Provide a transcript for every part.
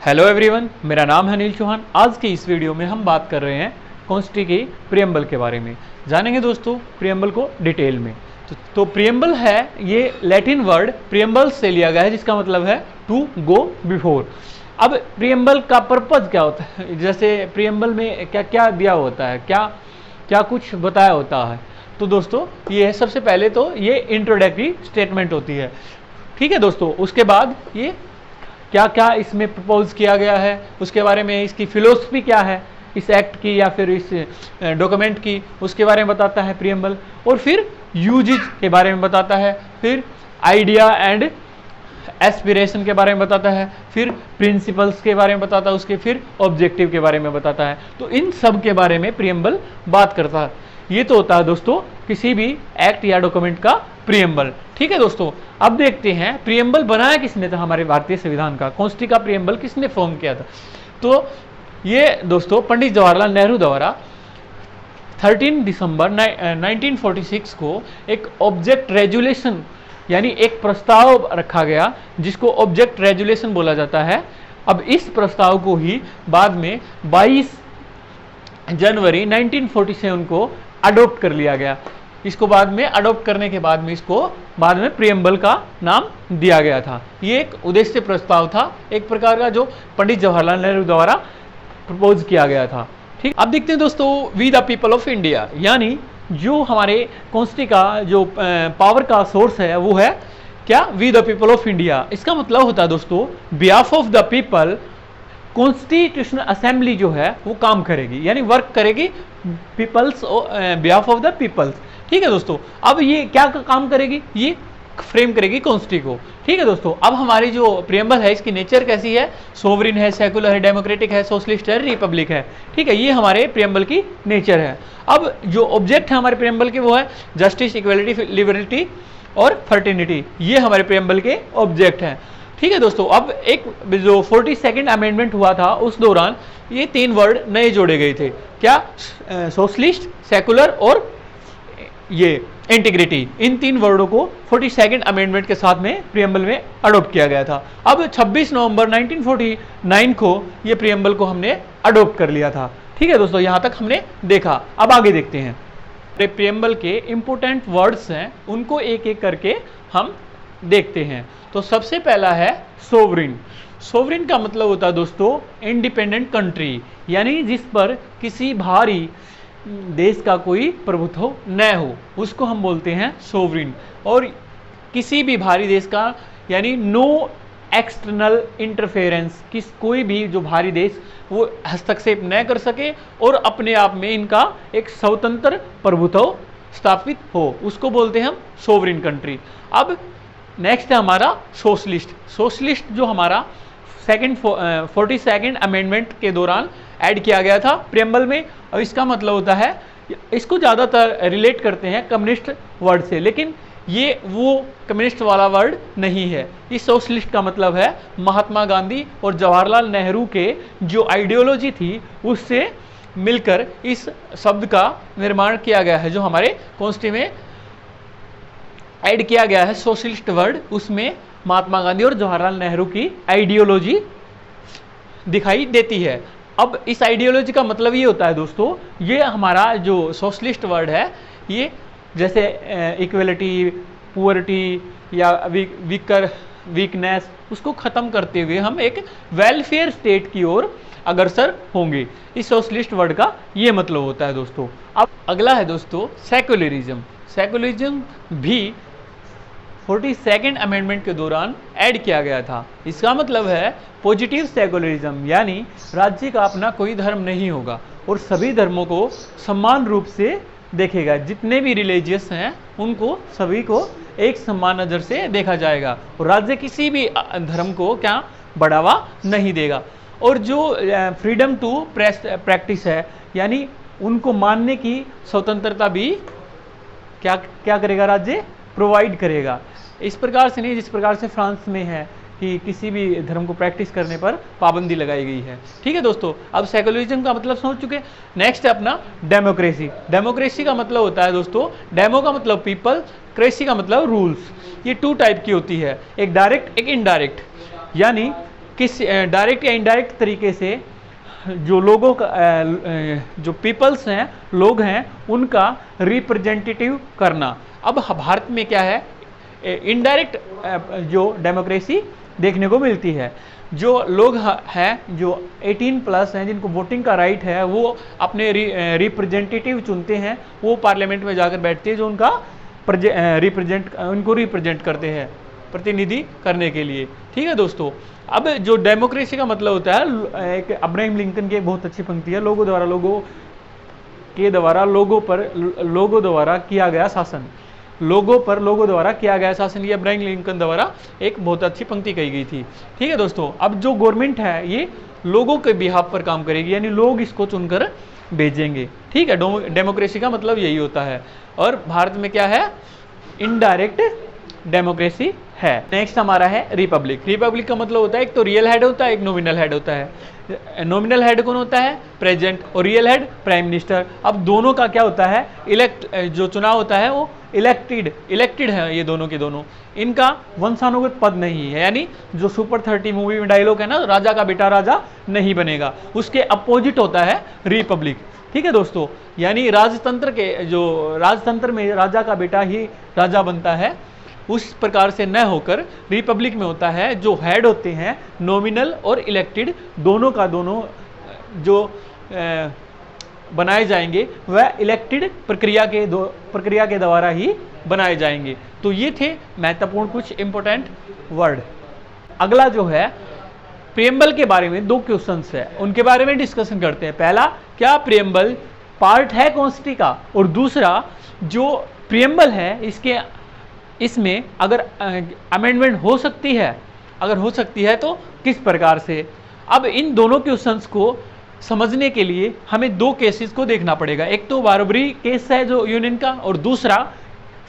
Hello everyone, मेरा नाम है अनिल चौहान। आज की इस वीडियो में हम बात कर रहे हैं कॉन्स्टी की प्रियम्बल के बारे में। जानेंगे दोस्तों प्रियम्बल को डिटेल में। तो प्रियम्बल है ये लैटिन वर्ड प्रियम्बल से लिया गया है, जिसका मतलब है टू गो बिफोर। अब प्रियम्बल का पर्पज क्या होता है, जैसे प्रियम्बल में क्या क्या दिया होता है, क्या क्या कुछ बताया होता है। तो दोस्तों ये सबसे पहले तो ये इंट्रोडक्टरी स्टेटमेंट होती है, ठीक है दोस्तों। उसके बाद ये क्या क्या इसमें प्रपोज किया गया है, उसके बारे में, इसकी फिलोसफी क्या है इस एक्ट की या फिर इस डॉक्यूमेंट की, उसके बारे में बताता है प्रियम्बल। और फिर यूजेज के बारे में बताता है, फिर आइडिया एंड एस्पिरेशन के बारे में बताता है, फिर प्रिंसिपल्स के बारे में बताता है उसके, फिर ऑब्जेक्टिव के बारे में बताता है। तो इन सब के बारे में प्रियम्बल बात करता है। ये तो होता है दोस्तों किसी भी एक्ट या डॉक्यूमेंट का प्रियम्बल, ठीक है दोस्तों। अब देखते हैं प्रियम्बल बनाया किसने था, हमारे भारतीय संविधान का कॉन्स्टी का प्रियम्बल किसने फॉर्म किया था। तो ये दोस्तों पंडित जवाहरलाल नेहरू द्वारा 13 दिसंबर 1946 को एक ऑब्जेक्ट रेजुलेशन यानी एक प्रस्ताव रखा गया, जिसको ऑब्जेक्ट रेजुलेशन बोला जाता है। अब इस प्रस्ताव को ही बाद में 22 जनवरी 1947 को अडॉप्ट कर लिया गया। इसको बाद में अडॉप्ट करने के बाद में इसको बाद में प्रियम्बल का नाम दिया गया था। ये एक उद्देश्य प्रस्ताव था, एक प्रकार का, जो पंडित जवाहरलाल नेहरू द्वारा प्रपोज किया गया था, ठीक। अब देखते हैं दोस्तों we the people of India, यानी जो हमारे कॉन्स्टी का जो पावर का सोर्स है वो है क्या, we the people of India. इसका मतलब होता है दोस्तों behalf of the people constitutional assembly जो है वो काम करेगी, यानी वर्क करेगी peoples behalf of the peoples, ठीक है दोस्तों। अब ये क्या काम करेगी, ये फ्रेम करेगी कॉन्स्टी को, ठीक है दोस्तों। अब हमारी जो प्रियम्बल है इसकी नेचर कैसी है, सोवरिन है, सेकुलर है, डेमोक्रेटिक है, सोशलिस्ट है, रिपब्लिक है, ठीक है। ये हमारे प्रियम्बल की नेचर है। अब जो ऑब्जेक्ट है हमारे प्रियम्बल के वो है जस्टिस, इक्वलिटी, लिबर्टी और फर्टिनिटी। ये हमारे प्रियम्बल के ऑब्जेक्ट हैं, ठीक है दोस्तों। अब एक जो 42nd अमेंडमेंट हुआ था उस दौरान ये 3 वर्ड नए जोड़े गए थे, क्या, सोशलिस्ट, सेकुलर और ये इंटीग्रिटी। इन 3 वर्डों को 42nd अमेंडमेंट के साथ में प्रियम्बल में अडॉप्ट किया गया था। अब 26 नवंबर 1949 को ये प्रियम्बल को हमने अडॉप्ट कर लिया था, ठीक है दोस्तों। यहां तक हमने देखा। अब आगे देखते हैं प्रियम्बल के इंपोर्टेंट वर्ड्स हैं, उनको एक एक करके हम देखते हैं। तो सबसे पहला है सोवरिन। सोवरिन का मतलब होता है दोस्तों इंडिपेंडेंट कंट्री, यानी जिस पर किसी बाहरी देश का कोई प्रभुत्व न हो, उसको हम बोलते हैं सोवरिन। और किसी भी बाहरी देश का, यानी नो एक्सटर्नल इंटरफेरेंस, कोई भी जो बाहरी देश वो हस्तक्षेप न कर सके और अपने आप में इनका एक स्वतंत्र प्रभुत्व स्थापित हो, उसको बोलते हैं हम सोवरिन कंट्री। अब नेक्स्ट है हमारा सोशलिस्ट। सोशलिस्ट जो हमारा 42nd अमेंडमेंट के दौरान ऐड किया गया था प्रियम्बल में। और इसका मतलब होता है, इसको ज़्यादातर रिलेट करते हैं कम्युनिस्ट वर्ड से, लेकिन ये वो कम्युनिस्ट वाला वर्ड नहीं है। इस सोशलिस्ट का मतलब है महात्मा गांधी और जवाहरलाल नेहरू के जो आइडियोलॉजी थी उससे मिलकर इस शब्द का निर्माण किया गया है, जो हमारे कॉन्स्टी में ऐड किया गया है सोशलिस्ट वर्ड। उसमें महात्मा गांधी और जवाहरलाल नेहरू की आइडियोलॉजी दिखाई देती है। अब इस आइडियोलॉजी का मतलब ये होता है दोस्तों, ये हमारा जो सोशलिस्ट वर्ड है, ये जैसे इक्वलिटी, पुअरिटी या वीकनेस, उसको ख़त्म करते हुए हम एक वेलफेयर स्टेट की ओर अग्रसर होंगे। इस सोशलिस्ट वर्ड का ये मतलब होता है दोस्तों। अब अगला है दोस्तों सेकुलरिज्म। सेकुलरिज्म भी 42nd अमेंडमेंट के दौरान ऐड किया गया था। इसका मतलब है पॉजिटिव सेकुलरिज्म, यानी राज्य का अपना कोई धर्म नहीं होगा और सभी धर्मों को समान रूप से देखेगा। जितने भी रिलीजियस हैं उनको सभी को एक समान नज़र से देखा जाएगा और राज्य किसी भी धर्म को क्या बढ़ावा नहीं देगा। और जो फ्रीडम टू प्रैक्टिस है, यानी उनको मानने की स्वतंत्रता भी क्या क्या करेगा, राज्य प्रोवाइड करेगा। इस प्रकार से नहीं जिस प्रकार से फ्रांस में है कि किसी भी धर्म को प्रैक्टिस करने पर पाबंदी लगाई गई है, ठीक है दोस्तों। अब सेकुलरिज्म का मतलब समझ चुके। नेक्स्ट है अपना डेमोक्रेसी। डेमोक्रेसी का मतलब होता है दोस्तों, डेमो का मतलब पीपल, क्रेसी का मतलब रूल्स। ये 2 टाइप की होती है, एक डायरेक्ट एक इनडायरेक्ट। यानी किस डायरेक्ट या इनडायरेक्ट तरीके से जो लोगों का जो पीपल्स हैं, लोग हैं, उनका रिप्रेजेंटेटिव करना। अब भारत में क्या है, इनडायरेक्ट जो डेमोक्रेसी देखने को मिलती है। जो लोग हैं जो 18 प्लस हैं, जिनको वोटिंग का राइट है, वो अपने रिप्रेजेंटेटिव चुनते हैं, वो पार्लियामेंट में जाकर बैठते हैं, जो उनका उनको रिप्रेजेंट करते हैं, प्रतिनिधि करने के लिए। ठीक है दोस्तों, अब जो डेमोक्रेसी का मतलब होता है, एक अब्राहम लिंकन की एक बहुत अच्छी पंक्ति है, लोगों द्वारा किया गया शासन, लोगों द्वारा किया गया शासन, ये अब्राहम लिंकन द्वारा एक बहुत अच्छी पंक्ति कही गई थी। ठीक है दोस्तों, अब जो गवर्नमेंट है ये लोगों के बिहाफ पर काम करेगी, यानी लोग इसको चुनकर भेजेंगे। ठीक है, डेमोक्रेसी का मतलब यही होता है। और भारत में क्या है, इनडायरेक्ट डेमोक्रेसी है। नेक्स्ट हमारा है रिपब्लिक। रिपब्लिक का मतलब होता है, एक तो रियल हेड होता है, एक नॉमिनल हेड होता है। नॉमिनल हेड कौन होता है, प्रेसिडेंट, और रियल हेड प्राइम मिनिस्टर। अब दोनों का क्या होता है, जो चुनाव होता है वो इलेक्टेड है, ये दोनों के दोनों। इनका वंशानुगत पद नहीं है, यानी जो सुपर 30 मूवी में डायलॉग है ना, राजा का बेटा राजा नहीं बनेगा, उसके अपोजिट होता है रिपब्लिक। ठीक है दोस्तों, यानी राजतंत्र में राजा का बेटा ही राजा बनता है, उस प्रकार से न होकर रिपब्लिक में होता है, जो हेड होते हैं नॉमिनल और इलेक्टेड, दोनों का दोनों जो बनाए जाएंगे वह इलेक्टेड प्रक्रिया के द्वारा ही बनाए जाएंगे। तो ये थे महत्वपूर्ण कुछ इंपॉर्टेंट वर्ड। अगला जो है प्रियम्बल के बारे में 2 क्वेश्चंस है, उनके बारे में डिस्कशन करते हैं। पहला, क्या प्रियम्बल पार्ट है कॉन्स्टिट्यूशन का, और दूसरा, जो प्रियम्बल है इसमें अगर अमेंडमेंट हो सकती है, अगर हो सकती है तो किस प्रकार से। अब इन दोनों क्वेश्चंस को समझने के लिए हमें 2 केसेस को देखना पड़ेगा। एक तो बारबरी केस है जो यूनियन का, और दूसरा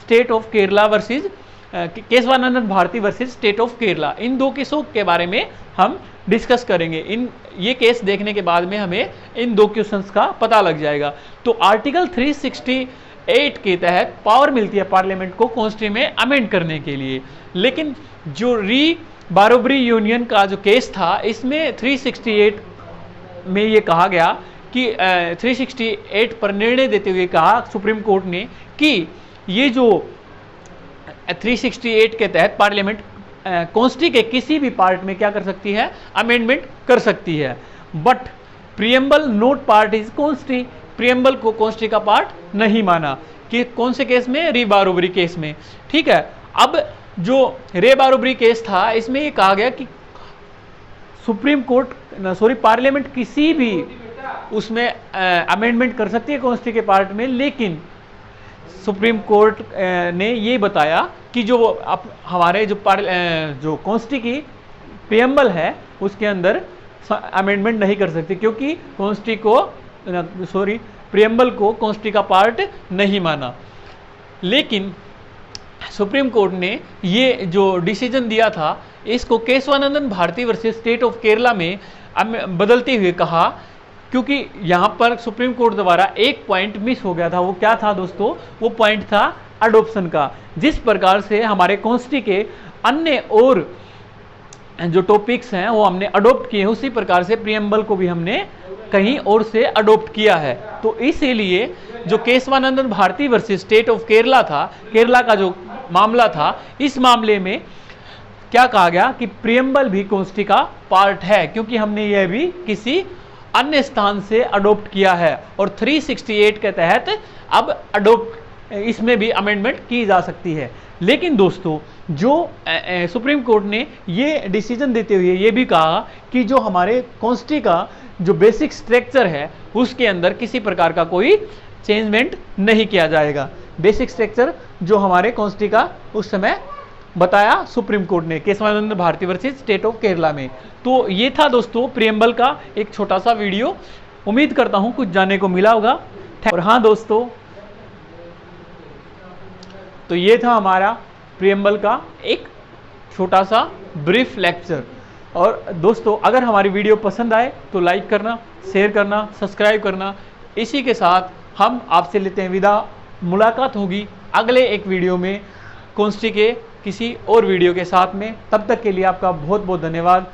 state of Kerala versus Keshavanandan Bharati versus state of Kerala. इन 2 केसों के बारे में हम डिस्कस करेंगे। ये केस देखने के बाद में हमें इन 2 क्वेश्चंस का पता लग जाएगा। तो आर्टिकल 368 के तहत पावर मिलती है पार्लियामेंट को कॉन्स्टिट्यूशन में अमेंड करने के लिए, लेकिन जो बारबरी यूनियन का जो केस था, इसमें 368 में ये कहा गया कि 368 पर निर्णय देते हुए कहा सुप्रीम कोर्ट ने कि ये जो 368 के तहत पार्लियामेंट कॉन्स्टिट्यूशन के किसी भी पार्ट में क्या कर सकती है, अमेंडमेंट कर सकती है। But preamble note part is constitution, preamble को कॉन्स्टिट्यूशन का पार्ट नहीं माना। कि कौन से केस में, रे बारबरी केस में। ठीक है, अब जो रे बारबरी केस था, इसमें ये कहा गया कि पार्लियामेंट किसी भी उसमें अमेंडमेंट कर सकती है कॉन्स्टिट्यूशन के पार्ट में, लेकिन सुप्रीम कोर्ट ने ये बताया कि जो हमारे जो कॉन्स्टिट्यूशन की प्रियम्बल है उसके अंदर अमेंडमेंट नहीं कर सकती, क्योंकि प्रियम्बल को कॉन्स्टिट्यूशन का पार्ट नहीं माना। लेकिन सुप्रीम कोर्ट ने ये जो डिसीजन दिया था, इसको Keshavanandan Bharati versus state of Kerala में बदलते हुए कहा, क्योंकि यहाँ पर सुप्रीम कोर्ट द्वारा एक पॉइंट मिस हो गया था। वो क्या था दोस्तों, वो पॉइंट था अडोप्शन का। जिस प्रकार से हमारे कॉन्स्टिट्यूशन के अन्य और जो टॉपिक्स हैं वो हमने अडोप्ट किए हैं, उसी प्रकार से प्रियम्बल को भी हमने कहीं और से अडोप्ट किया है। तो इसीलिए जो Keshavanandan Bharati versus state of Kerala था, केरला का जो मामला था, इस मामले में क्या कहा गया कि प्रियम्बल भी कॉन्स्टिट्यूशन का पार्ट है, क्योंकि हमने यह भी किसी अन्य स्थान से अडोप्ट किया है, और 368 के तहत अब इसमें भी अमेंडमेंट की जा सकती है। लेकिन दोस्तों, जो सुप्रीम कोर्ट ने ये डिसीजन देते हुए ये भी कहा कि जो हमारे कॉन्स्टिट्यूशन का जो बेसिक स्ट्रक्चर है उसके अंदर किसी प्रकार का कोई चेंजमेंट नहीं किया जाएगा। बेसिक स्ट्रक्चर जो हमारे कॉन्स्टिट्यूशन का उस समय बताया सुप्रीम कोर्ट ने Kesavananda Bharati versus state of Kerala में। तो ये था दोस्तों प्रियम्बल का एक छोटा सा वीडियो। उम्मीद करता हूं कुछ जानने को मिला होगा। और हाँ दोस्तों, तो ये था हमारा प्रियम्बल का एक छोटा सा ब्रीफ लेक्चर। और दोस्तों, अगर हमारी वीडियो पसंद आए तो लाइक करना, शेयर करना, सब्सक्राइब करना। इसी के साथ हम आपसे लेते हैं विदा। मुलाकात होगी अगले एक वीडियो में कॉन्स्टिट्यूशन के किसी और वीडियो के साथ में। तब तक के लिए आपका बहुत बहुत धन्यवाद।